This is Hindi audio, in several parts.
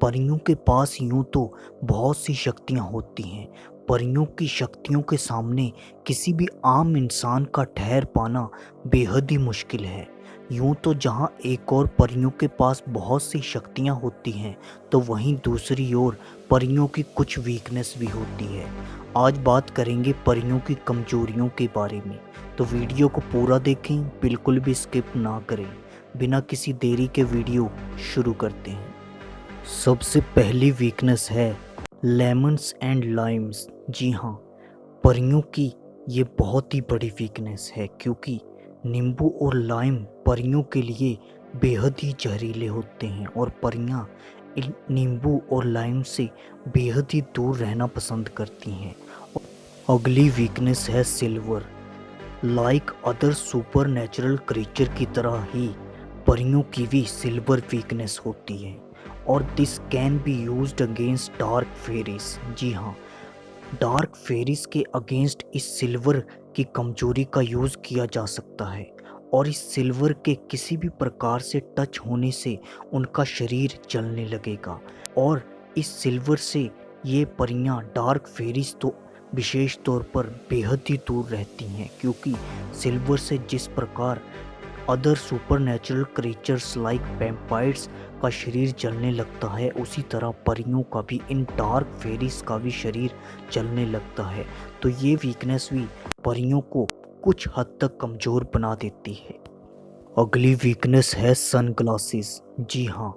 परियों के पास यूं तो बहुत सी शक्तियां होती हैं। परियों की शक्तियों के सामने किसी भी आम इंसान का ठहर पाना बेहद ही मुश्किल है। यूं तो जहां एक और परियों के पास बहुत सी शक्तियां होती हैं, तो वहीं दूसरी ओर परियों की कुछ वीकनेस भी होती है। आज बात करेंगे परियों की कमजोरियों के बारे में, तो वीडियो को पूरा देखें, बिल्कुल भी स्किप ना करें। बिना किसी देरी के वीडियो शुरू करते हैं। सबसे पहली वीकनेस है लेमन्स एंड लाइम्स। जी हाँ, परियों की ये बहुत ही बड़ी वीकनेस है, क्योंकि नींबू और लाइम परियों के लिए बेहद ही जहरीले होते हैं और परियां इन नींबू और लाइम से बेहद ही दूर रहना पसंद करती हैं। अगली वीकनेस है silver. Like other super natural creature की तरह ही परियों की भी सिल्वर वीकनेस होती है, और this can be used against dark fairies. जी हाँ, डार्क फेरीज के अगेंस्ट इस सिल्वर की कमजोरी का यूज़ किया जा सकता है, और इस सिल्वर के किसी भी प्रकार से टच होने से उनका शरीर जलने लगेगा। और इस सिल्वर से ये परियां डार्क फेरीज तो विशेष तौर पर बेहद ही दूर रहती हैं, क्योंकि सिल्वर से जिस प्रकार other super natural creatures like vampires का शरीर जलने लगता है, उसी तरह परियों का भी, इन डार्क फेरीज का भी शरीर जलने लगता है। तो ये वीकनेस भी परियों को कुछ हद तक कमज़ोर बना देती है। अगली वीकनेस है सनग्लासेस। जी हाँ,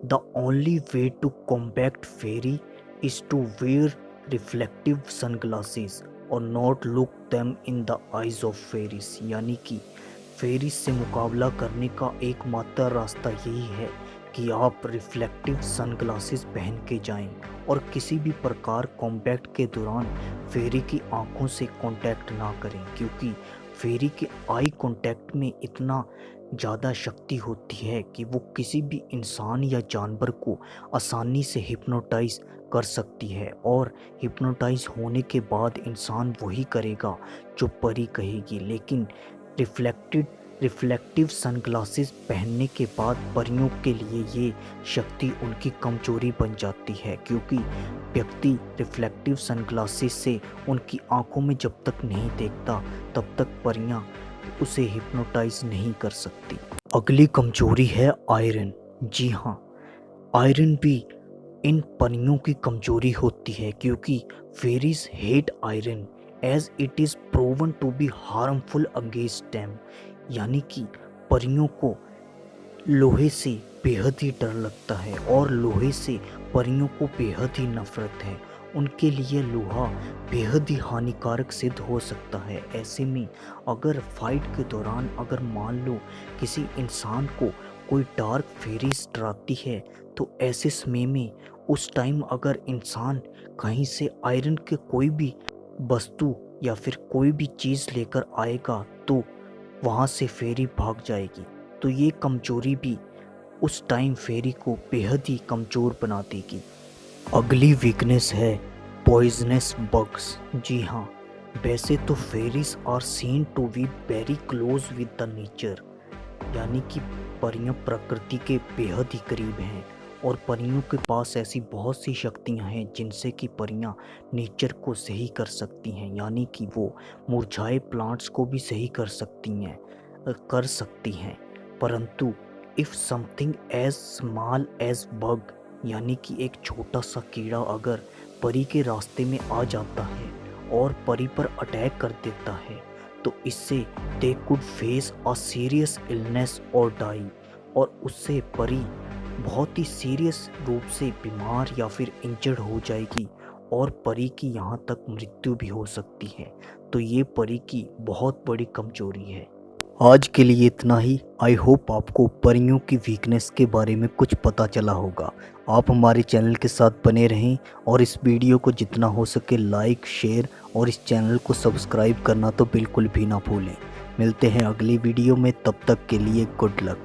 the only way to combat fairy is to wear reflective sunglasses और not look them in the eyes of fairies. यानी कि फेरीज से मुकाबला करने का एकमात्र रास्ता यही है कि आप रिफ्लेक्टिव सनग्लासेस पहन के जाएं और किसी भी प्रकार कॉम्बैट के दौरान फेरी की आंखों से कांटेक्ट ना करें, क्योंकि फेरी के आई कांटेक्ट में इतना ज़्यादा शक्ति होती है कि वो किसी भी इंसान या जानवर को आसानी से हिप्नोटाइज कर सकती है, और हिप्नोटाइज होने के बाद इंसान वही करेगा जो परी कहेगी। लेकिन रिफ्लेक्टिव सनग्लासेस पहनने के बाद परियों के लिए ये शक्ति उनकी कमजोरी बन जाती है, क्योंकि व्यक्ति रिफ्लेक्टिव सनग्लासेस से उनकी आंखों में जब तक नहीं देखता, तब तक परियां उसे हिप्नोटाइज नहीं कर सकती। अगली कमजोरी है आयरन। जी हाँ, आयरन भी इन परियों की कमजोरी होती है, क्योंकि fairies hate iron as it is proven to be harmful against them. यानी कि परियों को लोहे से बेहद ही डर लगता है, और लोहे से परियों को बेहद ही नफरत है। उनके लिए लोहा बेहद ही हानिकारक सिद्ध हो सकता है। ऐसे में अगर फाइट के दौरान अगर मान लो किसी इंसान को कोई डार्क फेरीज डराती है, तो ऐसे समय में उस टाइम अगर इंसान कहीं से आयरन के कोई भी वस्तु या फिर कोई भी चीज़ लेकर आएगा, तो वहाँ से फेरी भाग जाएगी। तो ये कमजोरी भी उस टाइम फेरी को बेहद ही कमज़ोर बना देगी। अगली वीकनेस है पॉइजनस बग्स। जी हाँ, वैसे तो fairies are seen to be very close with the nature, यानी कि परियां प्रकृति के बेहद ही करीब हैं, और परियों के पास ऐसी बहुत सी शक्तियां हैं जिनसे कि परियां नेचर को सही कर सकती हैं। यानी कि वो मुरझाए प्लांट्स को भी सही कर सकती हैं। परंतु if something as small as bug, यानी कि एक छोटा सा कीड़ा अगर परी के रास्ते में आ जाता है और परी पर अटैक कर देता है, तो इससे they could face a serious illness और डाई, और उससे परी बहुत ही सीरियस रूप से बीमार या फिर इंजर्ड हो जाएगी, और परी की यहाँ तक मृत्यु भी हो सकती है। तो ये परी की बहुत बड़ी कमजोरी है। आज के लिए इतना ही। आई होप आपको परियों की वीकनेस के बारे में कुछ पता चला होगा। आप हमारे चैनल के साथ बने रहें, और इस वीडियो को जितना हो सके लाइक, शेयर और इस चैनल को सब्सक्राइब करना तो बिल्कुल भी ना भूलें। मिलते हैं अगली वीडियो में, तब तक के लिए गुड लक।